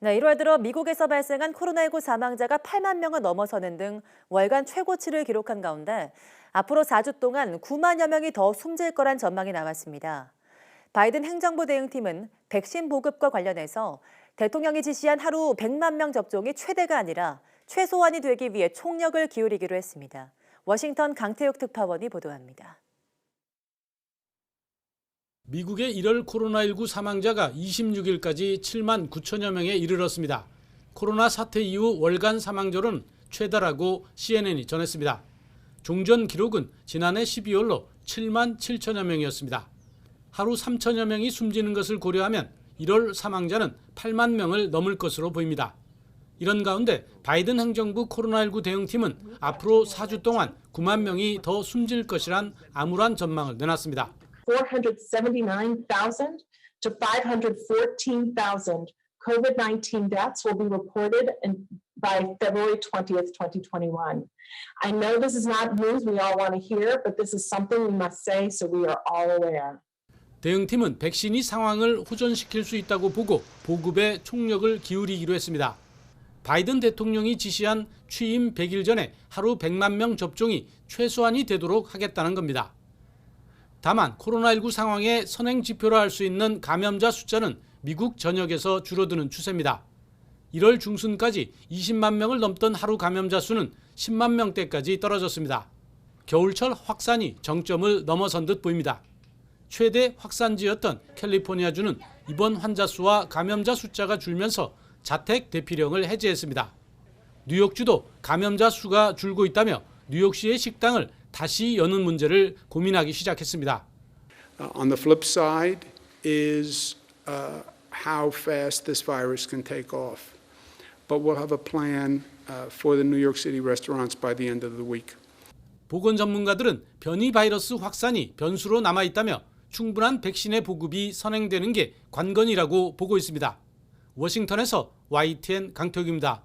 네, 1월 들어 미국에서 발생한 코로나19 사망자가 8만 명을 넘어서는 등 월간 최고치를 기록한 가운데 앞으로 4주 동안 9만여 명이 더 숨질 거란 전망이 나왔습니다. 바이든 행정부 대응팀은 백신 보급과 관련해서 대통령이 지시한 하루 100만 명 접종이 최대가 아니라 최소한이 되기 위해 총력을 기울이기로 했습니다. 워싱턴 강태욱 특파원이 보도합니다. 미국의 1월 코로나19 사망자가 26일까지 7만 9천여 명에 이르렀습니다. 코로나 사태 이후 월간 사망자로는 최다라고 CNN이 전했습니다. 종전 기록은 지난해 12월로 7만 7천여 명이었습니다. 하루 3천여 명이 숨지는 것을 고려하면 1월 사망자는 8만 명을 넘을 것으로 보입니다. 이런 가운데 바이든 행정부 코로나19 대응팀은 앞으로 4주 동안 9만 명이 더 숨질 것이란 암울한 전망을 내놨습니다. 479,000 to 514,000 COVID-19 deaths will be reported by February 20th, 2021. I know this is not news we all want to hear, but this is something we must say so we are all aware. 대응팀은 백신이 상황을 호전시킬 수 있다고 보고 보급에 총력을 기울이기로 했습니다. 바이든 대통령이 지시한 취임 100일 전에 하루 100만 명 접종이 최소한이 되도록 하겠다는 겁니다. 다만 코로나19 상황의 선행 지표로 할 수 있는 감염자 숫자는 미국 전역에서 줄어드는 추세입니다. 1월 중순까지 20만 명을 넘던 하루 감염자 수는 10만 명대까지 떨어졌습니다. 겨울철 확산이 정점을 넘어선 듯 보입니다. 최대 확산지였던 캘리포니아주는 이번 환자 수와 감염자 숫자가 줄면서 자택 대피령을 해제했습니다. 뉴욕주도 감염자 수가 줄고 있다며 뉴욕시의 식당을 다시 여는 문제를 고민하기 시작했습니다. On the flip side is how fast this virus can take off. But we'll have a plan for the New York City restaurants by the end of the week. 보건 전문가들은 변이 바이러스 확산이 변수로 남아 있다며 충분한 백신의 보급이 선행되는 게 관건이라고 보고 있습니다. 워싱턴에서 YTN 강태욱입니다.